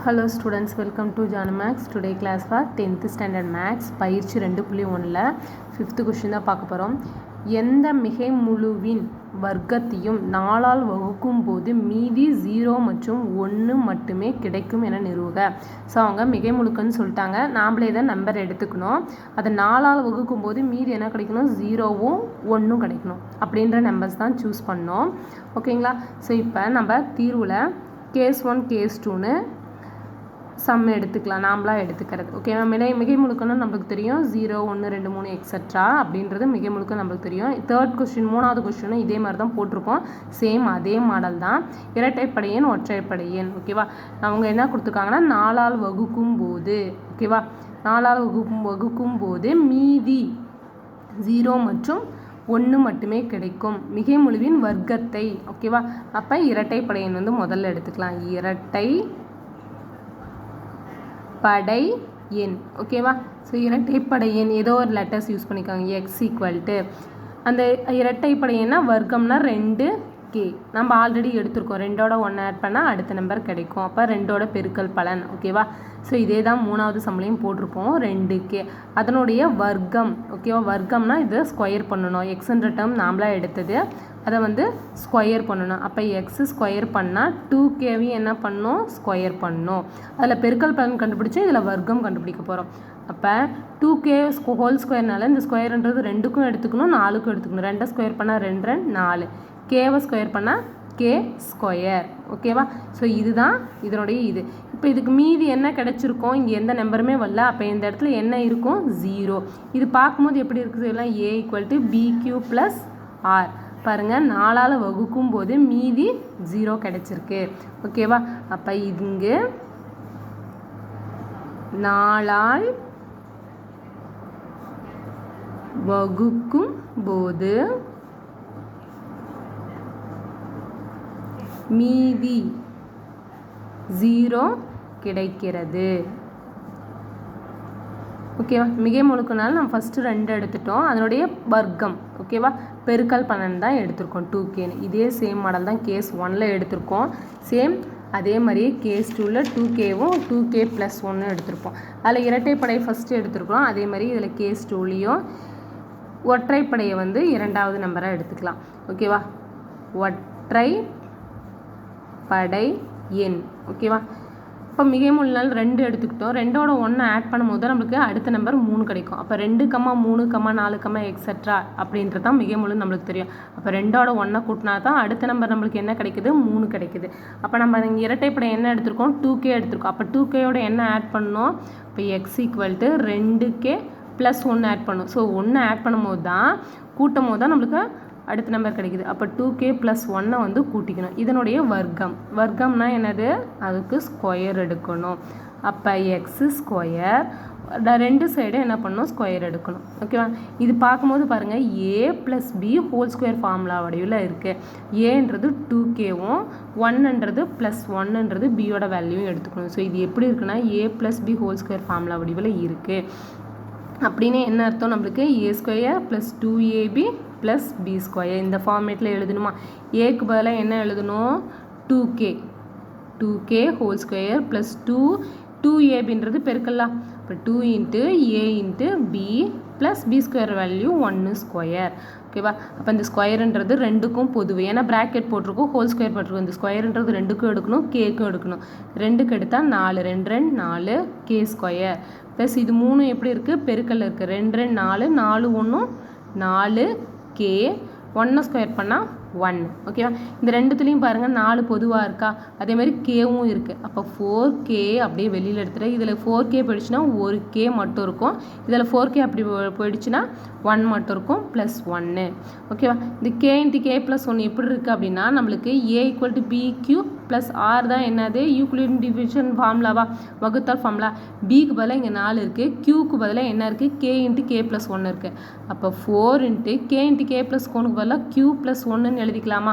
Hello students, welcome to Janamax. Today class for 10th standard maths பயிற்சி 2.1ல 5th question தான் பார்க்க போகிறோம். எந்த மிகை முழுவின் வர்க்கத்தையும் 4ஆல் வகுக்கும் போது மீதி 0 மற்றும் 1 மட்டுமே கிடைக்கும் என நிறுவுக. ஸோ அவங்க மிகை முழுக்கன்னு சொல்லிட்டாங்க, நாமளே தான் நம்பர் எடுத்துக்கணும். அதை 4ஆல் வகுக்கும் போது மீதி என்ன கிடைக்கணும், 0வும் 1ம் கிடைக்கணும். அப்படின்ற நம்பர்ஸ் தான் சூஸ் பண்ணோம். ஓகேங்களா? ஸோ இப்போ நம்ம தீர்வில் கேஸ் 1 கேஸ் 2ன்னு சம் எடுத்துக்கலாம், நாமளாக எடுத்துக்கிறது. ஓகே, மிகை முழுக்கன்னு நம்மளுக்கு தெரியும், 0 1 2 3 எக்ஸட்ரா அப்படின்றது மிகை முழுக்க நம்மளுக்கு தெரியும். தேர்ட் கொஸ்டின், மூணாவது கொஸ்டினும் இதே மாதிரி தான் போட்டிருக்கோம், சேம் அதே மாடல் தான். இரட்டைப்படையன் ஒற்றைப்படையன். ஓகேவா? அவங்க என்ன கொடுத்துருக்காங்கன்னா 4ஆல் வகுக்கும் போது, ஓகேவா, 4ஆல் வகுக்கும் போது மீதி 0 மற்றும் 1 மட்டுமே கிடைக்கும் மிகை முழுவின் வர்க்கத்தை. ஓகேவா? அப்போ இரட்டைப்படையன் வந்து முதல்ல எடுத்துக்கலாம், இரட்டை படை எண். ஓகேவா? ஸோ இரட்டைப்படை எண் ஏதோ ஒரு லெட்டர்ஸ் யூஸ் பண்ணிக்காங்க, எக்ஸ் ஈக்குவல் டு அந்த இரட்டைப்படை எண்ணா வர்க்கம்னா 2k. நம்ம ஆல்ரெடி எடுத்திருக்கோம், 2ஓட 1 ஆட் பண்ணால் அடுத்த நம்பர் கிடைக்கும், அப்போ 2ஓட பெருக்கல் பலன். ஓகேவா? ஸோ இதே தான் மூணாவது சம்லையும் போட்டிருப்போம், 2k அதனுடைய வர்க்கம். ஓகேவா? வர்க்கம்னா இதை ஸ்கொயர் பண்ணணும், எக்ஸ்ன்ற டேர்ம் நாமளாக எடுத்தது, அதை வந்து ஸ்கொயர் பண்ணணும். அப்போ எக்ஸ் ஸ்கொயர் பண்ணால் 2kவையும் என்ன பண்ணணும், ஸ்கொயர் பண்ணணும். அதில் பெருக்கல் பலன் கண்டுபிடிச்சி இதில் வர்க்கம் கண்டுபிடிக்க போகிறோம். அப்போ 2k ஹோல் ஸ்கொயர்னால இந்த ஸ்கொயர்ன்றது 2க்கும் எடுத்துக்கணும், 4க்கும் எடுத்துக்கணும். 2 ஸ்கொயர் பண்ணால் 2 2 4, கேவை ஸ்கொயர் பண்ணால் கே ஸ்கொயர். ஓகேவா? ஸோ இதுதான் இதனுடைய இது. இப்போ இதுக்கு மீதி என்ன கிடைச்சிருக்கோம், இங்கே எந்த நம்பருமே வரல, அப்போ இந்த இடத்துல என்ன இருக்கும், 0. இது பார்க்கும்போது எப்படி இருக்குது, எல்லாம் a equal to BQ + R. பாருங்கள், 4ஆல் வகுக்கும் போது மீதி 0 கிடைச்சிருக்கு. ஓகேவா? அப்போ இங்கு 4ஆல் வகுக்கும் போது மீதி 0 கிடைக்கிறது. ஓகேவா? மிகை முழுக்கனால நம்ம ஃபஸ்ட்டு 2 எடுத்துட்டோம், அதனுடைய வர்க்கம். ஓகேவா? பெருக்கல் பலன் தான் எடுத்திருக்கோம் 2kன்னு. இதே சேம் மாடல் தான் கேஸ் 1ல் எடுத்திருக்கோம், சேம் அதே மாதிரியே கேஸ் 2ல் 2kவும் 2k + 1 எடுத்திருப்போம். அதில் இரட்டைப்படை ஃபஸ்ட்டு எடுத்திருக்கிறோம், அதே மாதிரி இதில் கேஸ் 2லேயும் ஒற்றைப்படையை வந்து 2வது நம்பராக எடுத்துக்கலாம். ஓகேவா? ஒற்றை படை எண். ஓகேவா? இப்போ மிகை முழுனால் 2 எடுத்துக்கிட்டோம், 2ஓட 1 ஆட் பண்ணும்போது நம்மளுக்கு அடுத்த நம்பர் 3 கிடைக்கும். அப்போ 2, 3, 4, எக்ஸட்ரா அப்படின்றது தான் மிகை முழு நம்மளுக்கு தெரியும். அப்போ 2ஓட 1 கூட்டினா தான் அடுத்த நம்பர் நம்மளுக்கு என்ன கிடைக்குது, 3 கிடைக்குது. அப்போ நம்ம இங்கே இரட்டைப்படை என்ன எடுத்திருக்கோம், 2k எடுத்திருக்கோம். அப்போ 2kயோட என்ன ஆட் பண்ணணும், இப்போ X equal to 2k + 1 add பண்ணணும். ஸோ 1 ஆட் பண்ணும்போது தான், கூட்டும் போது தான் நம்மளுக்கு அடுத்த நம்பர் கிடைக்குது. அப்போ 2k + 1 வந்து கூட்டிக்கணும். இதனுடைய வர்க்கம், வர்க்கம்னா என்னது, அதுக்கு ஸ்கொயர் எடுக்கணும். அப்போ எக்ஸ் ஸ்கொயர், 2 சைடும் என்ன பண்ணணும், ஸ்கொயர் எடுக்கணும். ஓகேவா? இது பார்க்கும்போது பாருங்கள், a + b whole square formula வடிவில் இருக்குது. ஏன்றது 2kவும் 1ன்றது +1ன்றது பியோட வேல்யூவும் எடுத்துக்கணும். ஸோ இது எப்படி இருக்குன்னா, a + b whole square formula வடிவில் இருக்குது. அப்படின்னு என்ன அர்த்தம், நம்மளுக்கு a² + 2ab + b². இந்த ஃபார்மேட்டில் எழுதணுமா? ஏக்கு பதிலாக என்ன எழுதணும், 2k ஹோல் ஸ்கொயர் + 2ab பெருக்கலாம். இப்போ 2 × a × b + b² வேல்யூ 1². ஓகேவா? அப்போ இந்த ஸ்கொயருன்றது 2க்கும் பொதுவு, ஏன்னா ப்ராக்கெட் போட்டிருக்கோம், ஹோல் ஸ்கொயர் போட்டிருக்கோம். இந்த ஸ்கொயருன்றது 2க்கும் எடுக்கணும், கேக்கும் எடுக்கணும். 2க்கு எடுத்தால் 4, 2 2 4 k² ப்ளஸ் இது 3 எப்படி இருக்குது, பெருக்கல் இருக்குது, 2 2 4 4 1 4k, 1 ஸ்கொயர் பண்ணால் 1. ஓகேவா? இந்த ரெண்டுத்துலேயும் பாருங்கள் 4 பொதுவாக இருக்கா, அதே மாதிரி கேவும் இருக்குது. அப்போ 4k அப்படியே வெளியில் எடுத்துகிட்டு, இதில் 4k போயிடுச்சுன்னா 1k மட்டும் இருக்கும், இதில் 4k அப்படி போயிடுச்சுன்னா 1 மட்டும் இருக்கும், +1. ஓகேவா? இந்த k × k + 1 எப்படி இருக்குது அப்படின்னா, நம்மளுக்கு a = BQ + R தான் என்னது, யூக்ளிடியன் டிவிஷன் ஃபார்முலாவா, வகுத்தல் ஃபார்முலா. பிக்கு பதிலாக இங்கே 4 இருக்குது, க்யூக்கு பதிலாக என்ன இருக்குது, k × k + 1 இருக்குது. அப்போ 4 × k × k + 1க்கு பதிலாக q + 1ன்னு எழுதிக்கலாமா?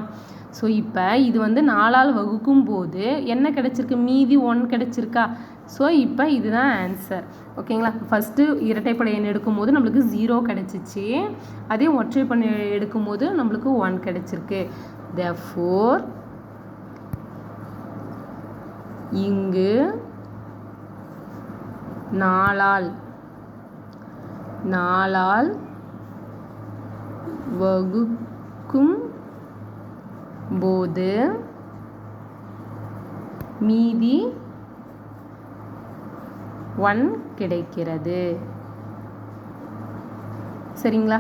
ஸோ இப்போ இது வந்து 4ஆல் வகுக்கும் போது என்ன கிடைச்சிருக்கு, மீதி 1 கிடைச்சிருக்கா. ஸோ இப்போ இதுதான் ஆன்சர். ஓகேங்களா? ஃபஸ்ட்டு இரட்டைப்படை எண் எடுக்கும்போது நம்மளுக்கு 0 கிடைச்சிச்சு, அதே ஒற்றைப்படை எடுக்கும்போது நம்மளுக்கு 1 கிடைச்சிருக்கு. therefore இங்கு நாலால் வகுக்கும் போது மீதி 1 கிடைக்கிறது. சரிங்களா?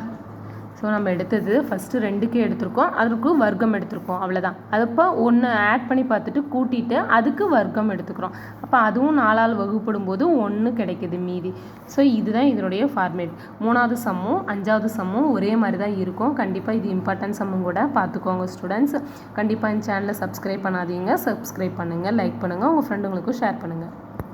ஸோ நம்ம எடுத்தது ஃபஸ்ட்டு 2க்கு எடுத்திருக்கோம், அதுக்கு வர்க்கம் எடுத்திருக்கோம், அவ்வளோதான். அதப்போ 1 ஆட் பண்ணி பார்த்துட்டு கூட்டிட்டு அதுக்கு வர்க்கம் எடுத்துக்கிறோம். அப்போ அதுவும் 4ஆல் வகுப்படும் போது 1 கிடைக்கிது மீதி. ஸோ இதுதான் இதனுடைய ஃபார்மேட். 3வது சம்மும் 5வது சம்மும் ஒரே மாதிரி தான் இருக்கும். கண்டிப்பாக இது இம்பார்ட்டன்ட் சம்மும் கூட பார்த்துக்கோங்க ஸ்டூடெண்ட்ஸ். கண்டிப்பாக இந்த சேனலை சப்ஸ்கிரைப் பண்ணாதீங்க, சப்ஸ்கிரைப் பண்ணுங்கள், லைக் பண்ணுங்கள், உங்கள் ஃப்ரெண்டுங்களுக்கும் ஷேர் பண்ணுங்கள்.